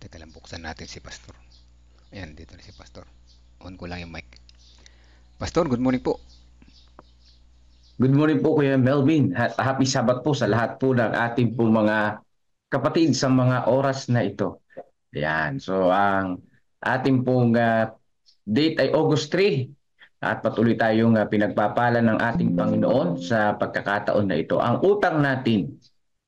Teka lang, buksan natin si Pastor. Ayan, dito na si Pastor. On ko lang yung mic. Pastor, good morning po. Good morning po Kuya Melvin. Happy Sabat po sa lahat po ng ating po mga kapatid sa mga oras na ito. Ayan. So ang ating pong date ay August 3 at patuloy tayong pinagpapala ng ating Panginoon sa pagkakataon na ito. Ang utang natin.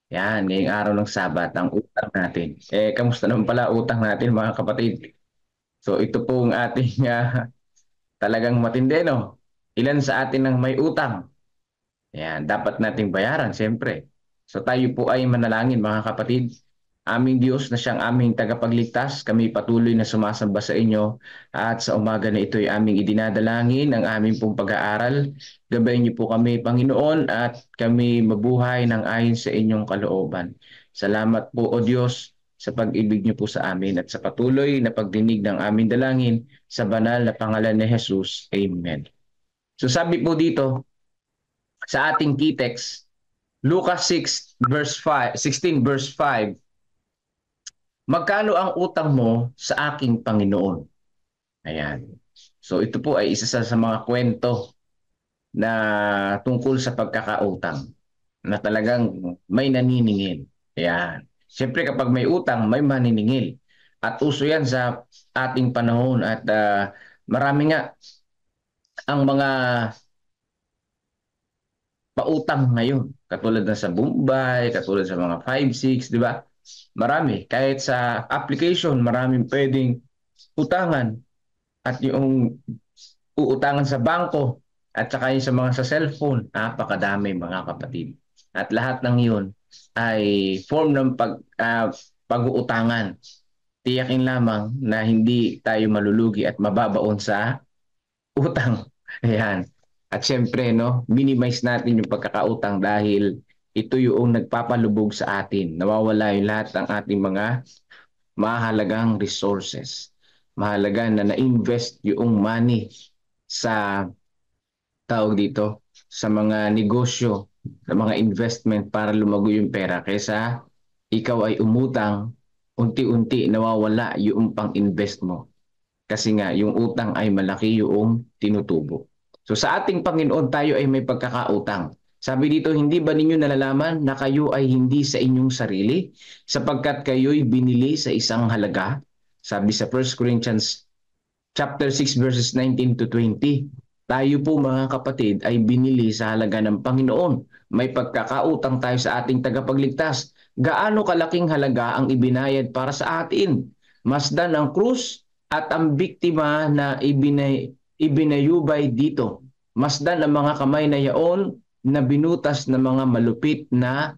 Yan, ngayong araw ng Sabat, ang utang natin. Kamusta naman pala utang natin mga kapatid? So ito pong ating talagang matindi, no? Ilan sa atin ang may utang? Yan, dapat nating bayaran, siyempre. So tayo po ay manalangin mga kapatid. Aming Diyos na siyang aming tagapagligtas, kami patuloy na sumasamba sa inyo at sa umaga na ito ay aming idinadalangin ang aming pong pag-aaral. Gabayin niyo po kami, Panginoon, at kami mabuhay ng ayon sa inyong kalooban. Salamat po, O Diyos, sa pag-ibig niyo po sa amin at sa patuloy na pagdinig ng aming dalangin sa banal na pangalan ni Jesus. Amen. So sabi po dito, sa ating key text, Lucas 6 verse 5, 16 verse 5, magkano ang utang mo sa aking Panginoon? Ayan. So ito po ay isa sa mga kwento na tungkol sa pagkakautang na talagang may naniningil. Ayan. Siyempre kapag may utang, may maniningil. At uso yan sa ating panahon at marami nga ang mga pautang ngayon. Katulad na sa Bombay, katulad sa mga 5-6, di ba? Marami. Kahit sa application, maraming pwedeng utangan. At yung uutangan sa bangko at saka yung sa mga sa cellphone, napakadami mga kapatid. At lahat ng yun ay form ng pag-uutangan. Tiyakin lamang na hindi tayo malulugi at mababaon sa utang. Ayan. At syempre, no, minimize natin yung pagkakautang dahil ito yung nagpapalubog sa atin. Nawawala yung lahat ng ating mga mahalagang resources. Mahalaga na na-invest yung money sa tawag dito, sa mga negosyo, sa mga investment para lumago yung pera. Kaysa ikaw ay umutang, unti-unti nawawala yung pang-invest mo. Kasi nga, yung utang ay malaki yung tinutubo. So sa ating Panginoon, tayo ay may pagkakautang. Sabi dito, hindi ba ninyo nalalaman na kayo ay hindi sa inyong sarili sapagkat kayo'y binili sa isang halaga? Sabi sa 1 Corinthians chapter 6 verses 19 to 20. Tayo po mga kapatid ay binili sa halaga ng Panginoon. May pagkakautang tayo sa ating tagapagligtas. Gaano kalaking halaga ang ibinayad para sa atin? Masdan ang krus at ang biktima na ibinayubay dito. Masdan ang mga kamay na yaon na binutas ng mga malupit na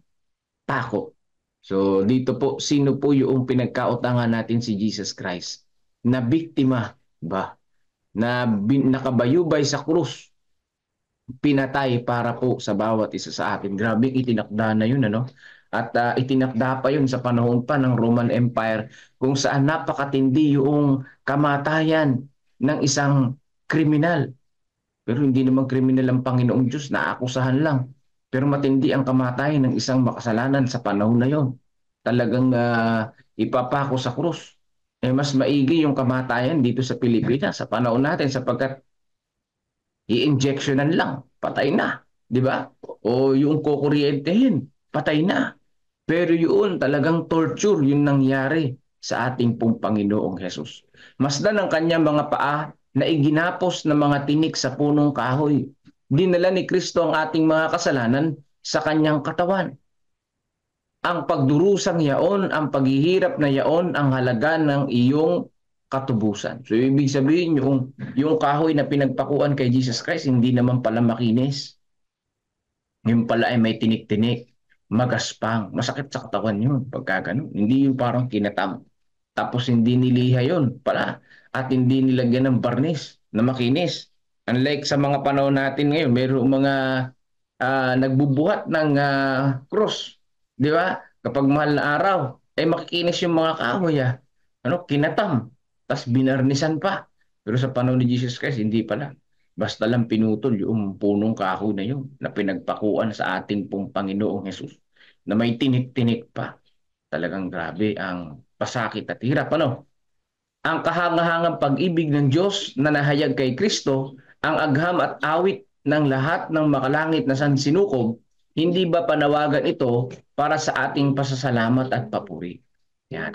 tako. So dito po, sino po yung pinagkautangan natin si Jesus Christ? Na biktima ba? Na nakabayubay sa krus, pinatay para po sa bawat isa sa atin. Grabe itinakda na yun, ano? At itinakda pa yun sa panahon pa ng Roman Empire kung saan napakatindi yung kamatayan ng isang kriminal. Pero hindi naman kriminal ang Panginoong Diyos, naakusahan lang. Pero matindi ang kamatayan ng isang makasalanan sa panahon na yon. Talagang ipapako sa krus. Mas maigi yung kamatayan dito sa Pilipinas sa panahon natin sapagkat i-injectionan lang, patay na. Di ba? O yung kukuryentehin, patay na. Pero yun, talagang torture, yung nangyari sa ating pong Panginoong Hesus. Masdan ang kanyang mga paa na iginapos ng mga tinik sa punong kahoy. Dinala ni Kristo ang ating mga kasalanan sa kanyang katawan. Ang pagdurusang yaon, ang paghihirap na yaon, ang halaga ng iyong katubusan. So ibig sabihin yung kahoy na pinagpakuan kay Jesus Christ hindi naman pala makinis. Yung pala ay may tinik-tinik, magaspang, masakit sa katawan yun pagka ganun. Hindi yung parang kinatam. Tapos hindi niliha yun pala at hindi nilagyan ng barnis na makinis. Unlike sa mga panahon natin ngayon, mayroong mga nagbubuhat ng cross. Di ba? Kapag mahal na araw, ay makikinis yung mga kahoy. Ano, kinatam. Tapos binarnisan pa. Pero sa panahon ni Jesus Christ, hindi pala. Basta lang pinutol yung punong kahoy na yun na pinagpakuan sa ating pong Panginoong Jesus na may tinik-tinik pa. Talagang grabe ang pasakit at hirap, ano? Ang kahangahangang pag-ibig ng Diyos na nahayag kay Kristo, ang agham at awit ng lahat ng makalangit na sansinukob, hindi ba panawagan ito para sa ating pasasalamat at papuri? Yan,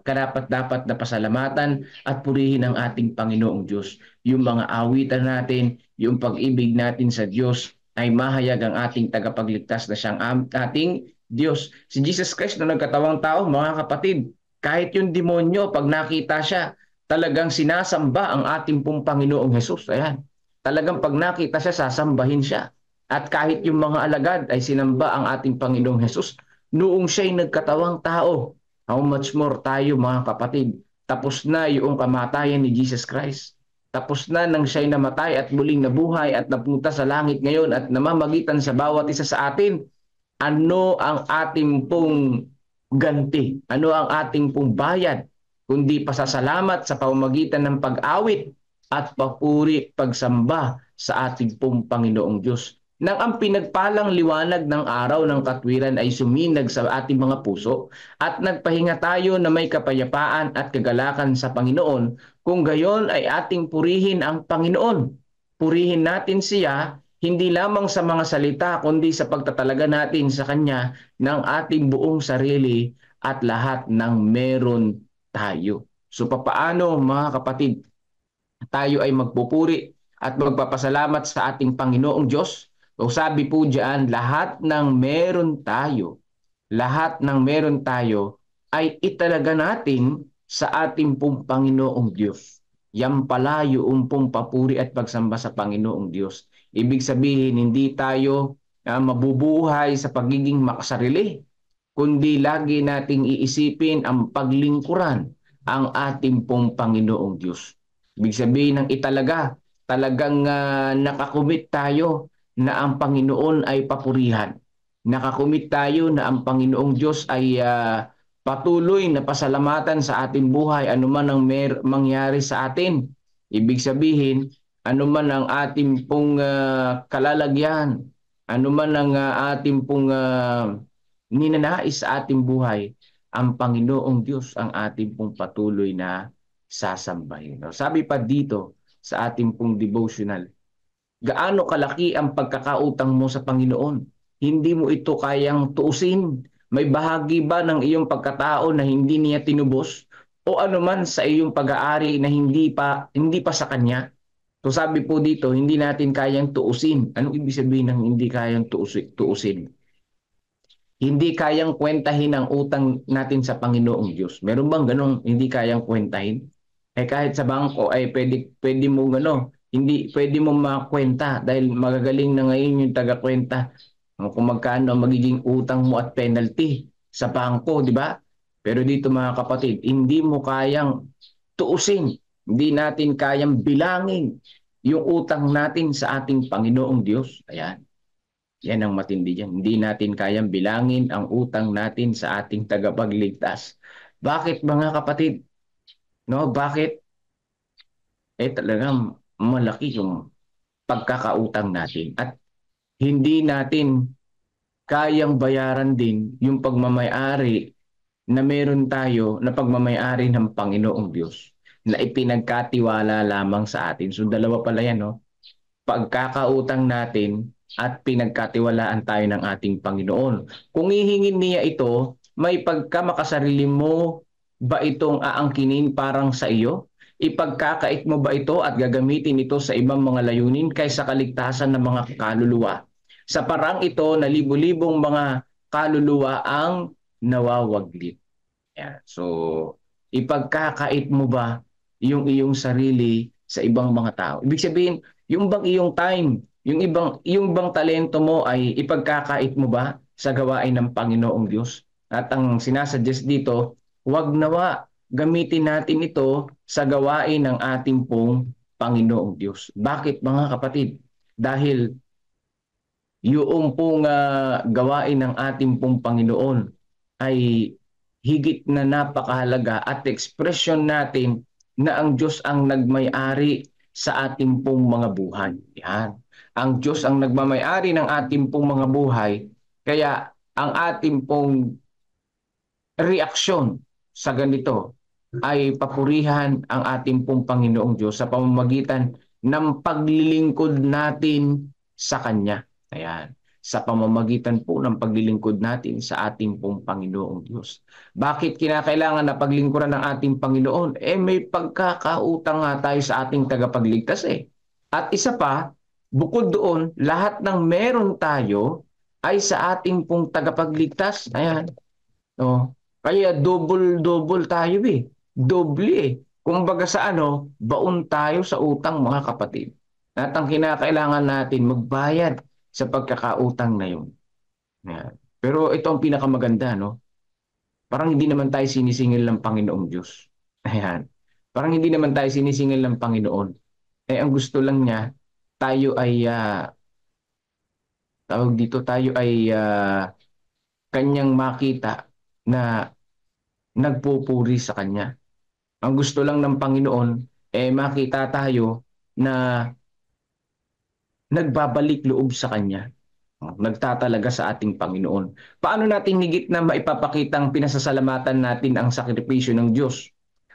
karapat-dapat na pasalamatan at purihin ang ating Panginoong Diyos. Yung mga awitan natin, yung pag-ibig natin sa Diyos ay mahayag ang ating tagapagligtas na siyang ating Diyos. Si Jesus Christ na nagkatawang tao, mga kapatid, kahit yung demonyo, pag nakita siya, talagang sinasamba ang ating pong Panginoong Hesus. Ayan. Talagang pag nakita siya, sasambahin siya. At kahit yung mga alagad ay sinamba ang ating Panginoong Hesus, noong siya'y nagkatawang tao, how much more tayo mga kapatid? Tapos na yung kamatayan ni Jesus Christ. Tapos na nang siya'y namatay at muling nabuhay at napunta sa langit ngayon at namamagitan sa bawat isa sa atin. Ano ang ating pong ganti? Ano ang ating pong bayad? Kundi pasasalamat sa pamamagitan ng pag-awit at papuri, pagsamba sa ating pong Panginoong Diyos. Nang ang pinagpalang liwanag ng araw ng katwiran ay suminag sa ating mga puso at nagpahinga tayo na may kapayapaan at kagalakan sa Panginoon, kung gayon ay ating purihin ang Panginoon. Purihin natin siya hindi lamang sa mga salita kundi sa pagtatalaga natin sa Kanya ng ating buong sarili at lahat ng meron tayo. So papaano mga kapatid tayo ay magpupuri at magpapasalamat sa ating Panginoong Diyos? O sabi po diyan, lahat ng meron tayo ay italaga natin sa ating pong Panginoong Diyos. Yan pala yung pong papuri at pagsamba sa Panginoong Diyos. Ibig sabihin, hindi tayo mabubuhay sa pagiging makasarili, kundi lagi nating iisipin ang paglingkuran ang ating pong Panginoong Diyos. Ibig sabihin ng italaga, talagang nakakumit tayo na ang Panginoon ay papurihan. Nakakumit tayo na ang Panginoong Diyos ay patuloy na pasalamatan sa ating buhay anuman ang mangyari sa atin. Ibig sabihin, anuman ang ating pong kalalagyan, anuman ang ating pong ninanais sa ating buhay, ang Panginoong Diyos ang ating pong patuloy na sasambahin. Sabi pa dito sa ating pong devotional, gaano kalaki ang pagkakautang mo sa Panginoon? Hindi mo ito kayang tuusin. May bahagi ba ng iyong pagkatao na hindi niya tinubos? O anuman sa iyong pag-aari na hindi pa sa Kanya? So sabi po dito, hindi natin kayang tuusin. Anong ibig sabihin ng hindi kayang tuusin? Hindi kayang kwentahin ang utang natin sa Panginoong Diyos. Meron bang ganong hindi kayang kwentahin? Kahit sa bangko ay pwede mo hindi pwede mo makwenta dahil magagaling na ngayon yung taga-kwenta kung magkano magiging utang mo at penalty sa bangko, di ba? Pero dito mga kapatid, hindi mo kayang tuusin, hindi natin kayang bilangin yung utang natin sa ating Panginoong Diyos. Ayan. Yan ang matindi dyan. Hindi natin kayang bilangin ang utang natin sa ating tagapagligtas. Bakit mga kapatid? No, bakit? Talagang malaki yung pagkakautang natin at hindi natin kayang bayaran din yung pagmamayari na meron tayo na pagmamayari ng Panginoong Diyos na ipinagkatiwala lamang sa atin. So dalawa pala yan, no? Pagkakautang natin at pinagkatiwalaan tayo ng ating Panginoon. Kung hihingin niya ito, may pagkamakasarili mo ba itong aangkinin parang sa iyo? Ipagkakait mo ba ito at gagamitin ito sa ibang mga layunin kaysa kaligtasan ng mga kaluluwa? Sa parang ito na libu-libong mga kaluluwa ang nawawaglit. Yeah. So, ipagkakait mo ba yung iyong sarili sa ibang mga tao? Ibig sabihin, yung bang iyong time, yung bang talento mo ay ipagkakait mo ba sa gawain ng Panginoong Diyos? At ang sinasuggest dito, wag nawa gamitin natin ito sa gawain ng ating pong Panginoong Diyos. Bakit mga kapatid? Dahil yung pong gawain ng ating pong Panginoon ay higit na napakahalaga at ekspresyon natin na ang Diyos ang nagmay-ari sa ating pong mga buhay. Yan. Ang Diyos ang nagmamay-ari ng ating pong mga buhay. Kaya ang ating pong reaksyon sa ganito ay papurihan ang ating pong Panginoong Diyos sa pamamagitan ng paglilingkod natin sa Kanya. Ayan. Sa pamamagitan po ng paglilingkod natin sa ating pong Panginoong Diyos. Bakit kinakailangan na paglingkuran ng ating Panginoon? May pagkakautang nga tayo sa ating tagapagligtas eh. At isa pa, bukod doon, lahat ng meron tayo ay sa ating pong tagapagligtas. Ayan. No? Kaya double-double tayo eh. Doble eh. Kumbaga sa baon tayo sa utang mga kapatid. At ang kinakailangan natin, magbayad sa pagkakautang na yun. Ayan. Pero ito ang pinakamaganda, no? Parang hindi naman tayo sinisingil ng Panginoong Diyos. Ayan. Parang hindi naman tayo sinisingil ng Panginoon. Ang gusto lang niya, tayo ay, tawag dito, tayo ay kanyang makita na nagpupuri sa Kanya. Ang gusto lang ng Panginoon, makita tayo na nagbabalik loob sa Kanya. Nagtatalaga sa ating Panginoon. Paano natin higit na maipapakitang pinasasalamatan natin ang sakripisyo ng Diyos?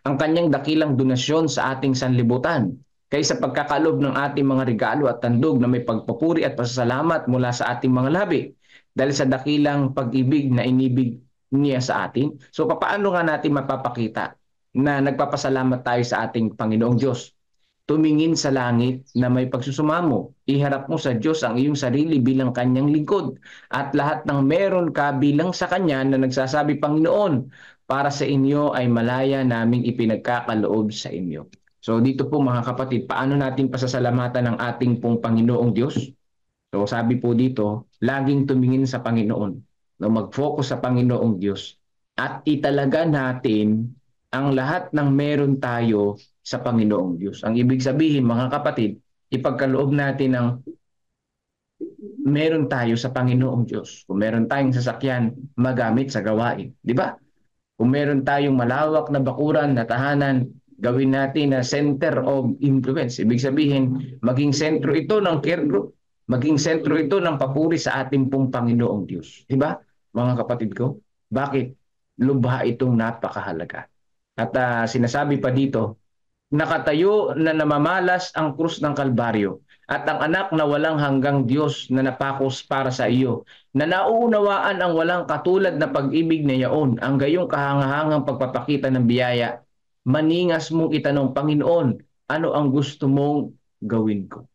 Ang Kanyang dakilang donasyon sa ating sanlibutan, kaysa pagkakalob ng ating mga regalo at tandog na may pagpupuri at pasasalamat mula sa ating mga labi dahil sa dakilang pag-ibig na inibig niya sa atin. So paano nga natin mapapakita na nagpapasalamat tayo sa ating Panginoong Diyos? Tumingin sa langit na may pagsusumamo. Iharap mo sa Diyos ang iyong sarili bilang Kanyang lingkod. At lahat ng meron ka bilang sa Kanya na nagsasabi, Panginoon, para sa inyo ay malaya naming ipinagkakaloob sa inyo. So dito po mga kapatid, paano natin pasasalamatan ang ating pong Panginoong Diyos? So sabi po dito, laging tumingin sa Panginoon. Mag-focus sa Panginoong Diyos. At italaga natin ang lahat ng meron tayo sa Panginoong Diyos. Ang ibig sabihin, mga kapatid, ipagkaloob natin ang meron tayo sa Panginoong Diyos. Kung meron tayong sasakyan, magamit sa gawain. Di ba? Kung meron tayong malawak na bakuran na tahanan, gawin natin na center of influence. Ibig sabihin, maging sentro ito ng care group, maging sentro ito ng papuri sa ating pong Panginoong Diyos. Di ba, mga kapatid ko? Bakit? Lubha itong napakahalaga. At sinasabi pa dito, nakatayo na namamalas ang krus ng Kalbaryo at ang anak na walang hanggang Diyos na napakos para sa iyo, na nauunawaan ang walang katulad na pag-ibig na yaon, ang gayong kahangahangang pagpapakita ng biyaya. Maningas mong itanong, Panginoon, ano ang gusto mong gawin ko?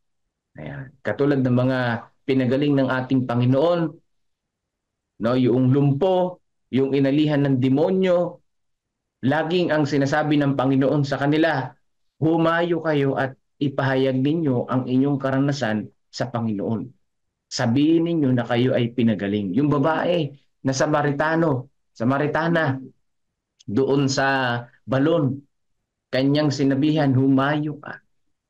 Ayan. Katulad ng mga pinagaling ng ating Panginoon, no, yung lumpo, yung inalihan ng demonyo, laging ang sinasabi ng Panginoon sa kanila, humayo kayo at ipahayag ninyo ang inyong karanasan sa Panginoon. Sabihin ninyo na kayo ay pinagaling. Yung babae na Samaritana, doon sa balon, kanyang sinabihan, humayo ka.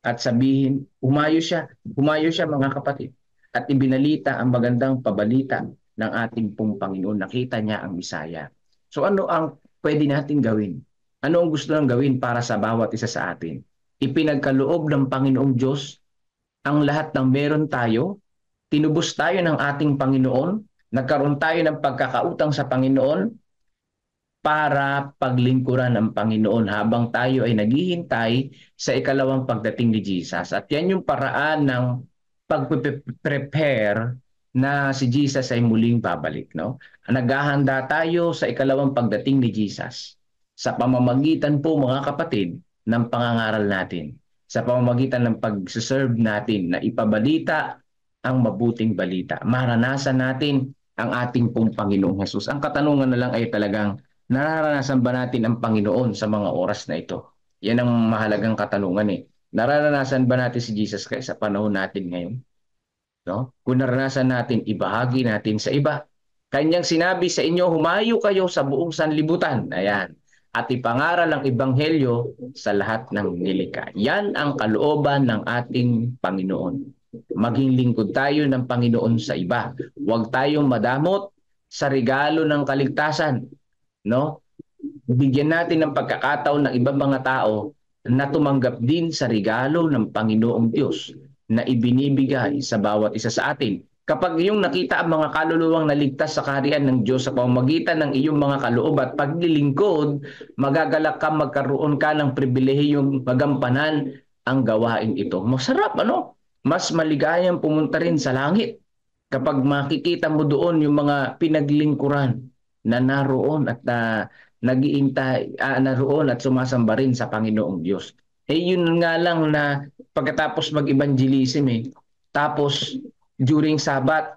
At sabihin, humayo siya mga kapatid. At ibinalita ang magandang pabalita ng ating pong Panginoon. Nakita niya ang Bisaya. So ano ang pwede natin gawin? Ano ang gusto nang gawin para sa bawat isa sa atin? Ipinagkaloob ng Panginoong Diyos ang lahat ng meron tayo, tinubos tayo ng ating Panginoon, nagkaroon tayo ng pagkakautang sa Panginoon para paglingkuran ng Panginoon habang tayo ay naghihintay sa ikalawang pagdating ni Jesus. At yan yung paraan ng pag-prepare na si Jesus ay muling babalik. No? Naghahanda tayo sa ikalawang pagdating ni Jesus sa pamamagitan po mga kapatid ng pangangaral natin, sa pamamagitan ng pag-serve natin na ipabalita ang mabuting balita. Maranasan natin ang ating pong Panginoong Jesus. Ang katanungan na lang ay talagang, nararanasan ba natin ang Panginoon sa mga oras na ito? Yan ang mahalagang katanungan eh. Nararanasan ba natin si Jesus sa panahon natin ngayon? No? Kung naranasan natin, ibahagi natin sa iba. Kanyang sinabi sa inyo, humayo kayo sa buong sanlibutan. Ayan. At ipangaral ang ebanghelyo sa lahat ng nilikha. Yan ang kalooban ng ating Panginoon. Maging lingkod tayo ng Panginoon sa iba. Huwag tayong madamot sa regalo ng kaligtasan. No? Bigyan natin ng pagkakataon ng ibang mga tao na tumanggap din sa regalo ng Panginoong Diyos na ibinibigay sa bawat isa sa atin. Kapag iyong nakita ang mga kaluluwang naligtas sa kaharian ng Diyos sa pamamagitan ng iyong mga kaloob at paglilingkod, magagalak ka, magkaroon ka ng pribilehiyong magampanan ang gawain ito. Masarap, ano? Mas maligayang pumunta rin sa langit kapag makikita mo doon yung mga pinaglingkuran na naroon at naroon at sumasamba rin sa Panginoong Diyos. Yun nga lang na pagkatapos mag-evangelism tapos during Sabat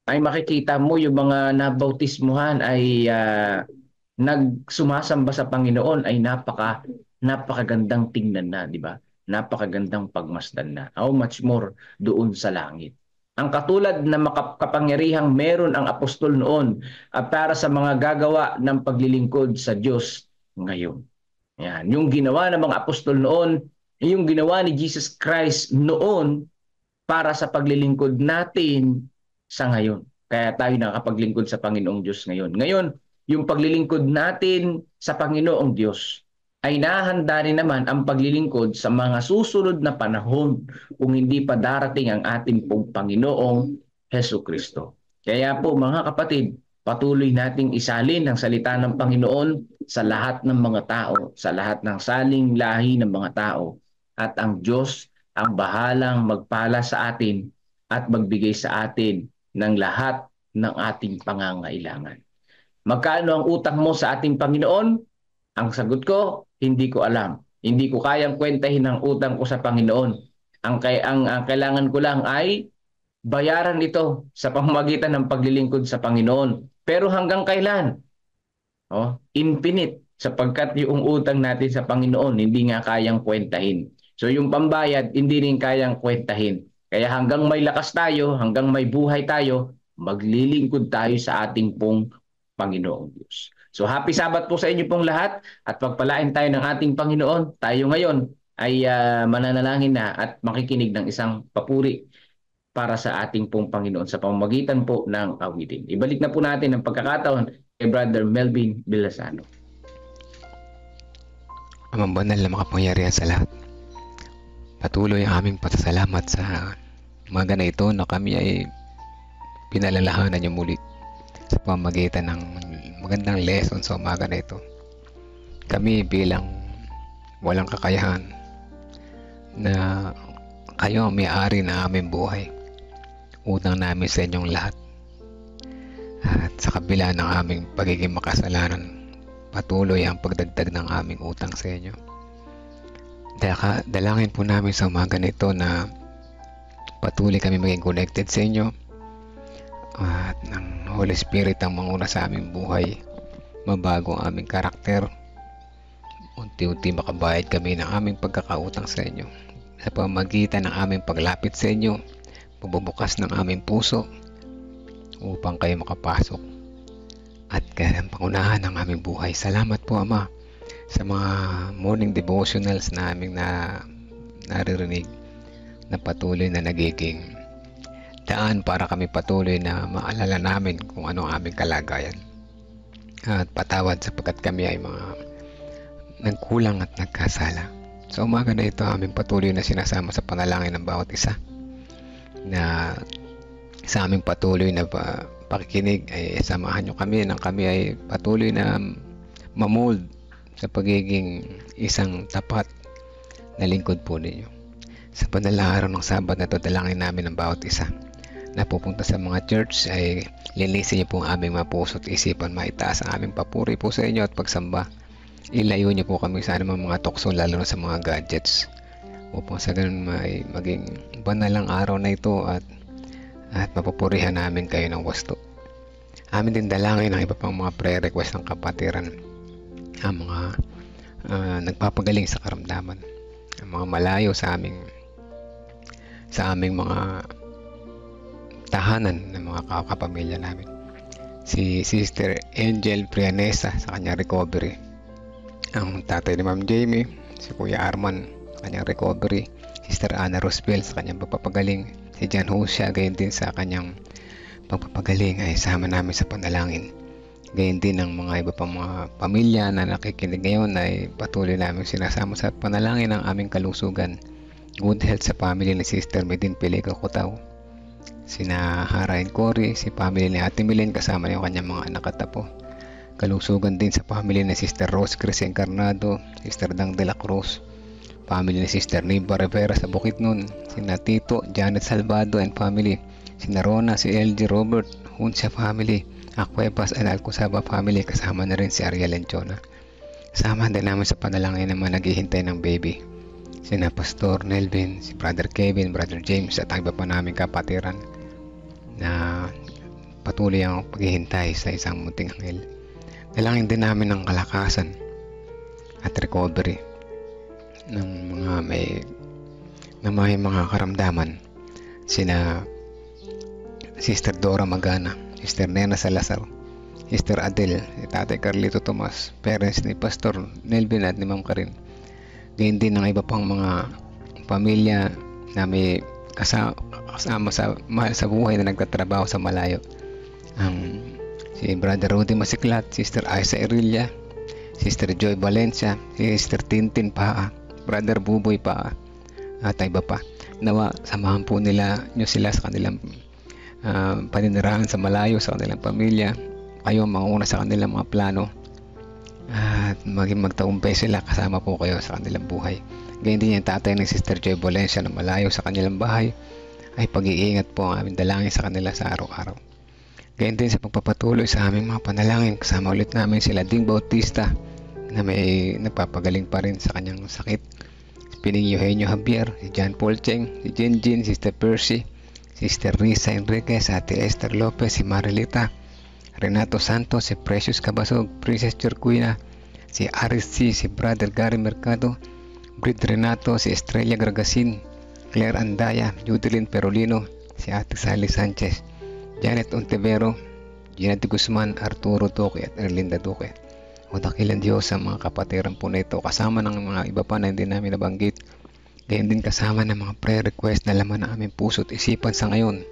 ay makikita mo yung mga nabautismuhan ay nagsumasamba sa Panginoon ay napakagandang tingnan na, di ba? Napakagandang pagmasdan na. How much more doon sa langit. Ang katulad na makapangyarihang meron ang apostol noon para sa mga gagawa ng paglilingkod sa Diyos ngayon. Yan. Yung ginawa ng mga apostol noon, yung ginawa ni Jesus Christ noon para sa paglilingkod natin sa ngayon. Kaya tayo nakapaglingkod sa Panginoong Diyos ngayon. Ngayon, yung paglilingkod natin sa Panginoong Diyos ay nahahanda rin naman ang paglilingkod sa mga susunod na panahon kung hindi pa darating ang ating pong Panginoong Hesus Kristo. Kaya po mga kapatid, patuloy nating isalin ang salita ng Panginoon sa lahat ng mga tao, sa lahat ng saling lahi ng mga tao. At ang Diyos ang bahalang magpala sa atin at magbigay sa atin ng lahat ng ating pangangailangan. Magkano ang utang mo sa ating Panginoon? Ang sagot ko, hindi ko alam. Hindi ko kayang kwentahin ang utang ko sa Panginoon. Ang kailangan ko lang ay bayaran ito sa pamamagitan ng paglilingkod sa Panginoon. Pero hanggang kailan? Infinite. Sapagkat yung utang natin sa Panginoon, hindi nga kayang kwentahin. So yung pambayad, hindi rin kayang kwentahin. Kaya hanggang may lakas tayo, hanggang may buhay tayo, maglilingkod tayo sa ating pong Panginoong Diyos. So happy Sabat po sa inyo pong lahat at pagpalain tayo ng ating Panginoon. Tayo ngayon ay mananalangin na at makikinig ng isang papuri para sa ating pong Panginoon sa pamamagitan po ng awitin. Ibalik na po natin ang pagkakataon kay Brother Melvin Villasano. Amang banal na makapangyarihan sa lahat. Patuloy ang aming pasasalamat sa mga ganito na kami ay pinalalahanan niyo muli sa pamamagitan ng magandang lesson sa umaga na ito. Kami bilang walang kakayahan na kayo ang may-ari na aming buhay. Utang namin sa inyong lahat. At sa kabila ng aming pagiging makasalanan, patuloy ang pagdagdag ng aming utang sa inyo. Dalangin po namin sa umaga nito na patuloy kami maging connected sa inyo at ng Holy Spirit ang manguna sa aming buhay, mabago ang aming karakter, unti-unti makabayad kami ng aming pagkakautang sa inyo sa pamamagitan ng aming paglapit sa inyo, pagbubukas ng aming puso upang kayo makapasok at kayang pangunahan ng aming buhay. Salamat po Ama sa mga morning devotionals na aming naririnig na patuloy na nagiging daan para kami patuloy na maalala namin kung ano ang aming kalagayan at patawad sapagkat kami ay mga nagkulang at nagkasala. Sa umaga na ito aming patuloy na sinasama sa panalangin ng bawat isa na sa aming patuloy na pakikinig ay samahan nyo kami nang kami ay patuloy na mamold sa pagiging isang tapat na lingkod po ninyo. Sa padalang araw ng Sabat na ito, dalangin namin ang bawat isa na pupunta sa mga church ay linisin niyo po ang aming mga puso at isipan, maitaas ang aming papuri po sa inyo at pagsamba. Ilayo niyo po kami sa anumang mga tukso, lalo na sa mga gadgets, upang sa ganun maging banal ang araw na ito at mapupurihan namin kayo ng wasto. Amin din dalangin ang iba pang mga prayer request ng kapatiran, ang mga nagpapagaling sa karamdaman, ang mga malayo sa aming mga tahanan ng mga kapamilya namin. Si Sister Angel Prianesa sa kanyang recovery, ang tatay ni Ma'am Jamie, si Kuya Arman sa kanyang recovery, Sister Ana Rosbel sa kanyang pagpapagaling, si Jan Husha gayon din sa kanyang pagpapagaling ay sama namin sa panalangin. Gayon din ang mga iba pang mga pamilya na nakikinig ngayon ay patuloy namin sinasama sa panalangin ng aming kalusugan. Good health sa family ni Sister Medin Piliga Cotao, sina Hara and Cory, si family ni Ate Milen kasama yung kanyang mga anak at apo. Kalusugan din sa family ni Sister Rose Cris Encarnado, Sister Dang de la Cruz, family ni Sister Niba Rivera sa Bukidnon, sina Tito, Janet Salvado and family, sina Rona, si LG Robert, Huncia family, Acuepas and Alcosaba family, kasama na rin si Ariel and Chona. Sama din namin sa panalangin naman naghihintay ng baby, sina Pastor Nelvin, si Brother Kevin, Brother James at ang iba pa naming kapatiran na patuloy ang paghihintay sa isang munting anghel. Dalangin din namin ng kalakasan at recovery ng mga may mga karamdaman, sina Sister Dora Magana, Sister Nena Salazar, Sister Adel, si Tatay Carlito Tomas, parents ni Pastor Nelvin at ni Ma'am Karin. Ganyan din ng iba pang mga pamilya na may kasama sa buhay na nagtatrabaho sa malayo. Si Brother Rudy Masiklat, Sister Isa Erilla, Sister Joy Valencia, Sister Tintin Paa, Brother Buboy Paa, at iba pa. Nawa, samahan po nyo sila sa kanilang paninirahan sa malayo, sa kanilang pamilya. Kayo ang manguna sa kanilang mga plano at maging magtagumpay sila, kasama po kayo sa kanilang buhay. Ganyan din yung tatay ni Sister Joy Valencia na malayo sa kanilang bahay, ay pag-iingat po ang aming dalangin sa kanila sa araw-araw. Ganyan din sa pagpapatuloy sa aming mga panalangin, kasama ulit namin sila Ding Bautista na may nagpapagaling pa rin sa kanyang sakit, si Pining Eugenio Javier, si John Paul Cheng, si Jinjin, Sister Percy, Sister Risa Enriquez, Ate Esther Lopez, si Marilita, Renato Santos, si Precious Cabasog, Princess Jorquina, si Aris C, si Brother Gary Mercado, Brid Renato, si Estrella Gargasin, Claire Andaya, Judelin Perolino, si Ate Sally Sanchez, Janet Ontivero, Gina de Guzman, Arturo Duque at Erlinda Duque. O dakilang Diyos sa mga kapatiran po na ito, kasama ng mga iba pa na hindi namin nabanggit. Gayon din kasama ng mga prayer request na laman ng aming puso at isipan sa ngayon.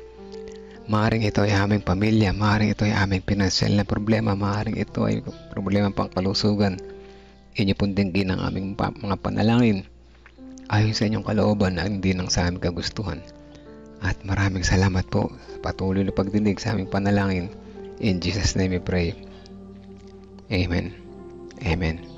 Maaring ito ay aming pamilya, maaring ito ay aming pinansyal na problema, maaring ito ay problema pang kalusugan. Inyo pong dinggin ang aming mga panalangin ayon sa inyong kalooban na hindi nang sa aming kagustuhan. At maraming salamat po sa patuloy na pagdinig sa aming panalangin. In Jesus' name we pray. Amen. Amen.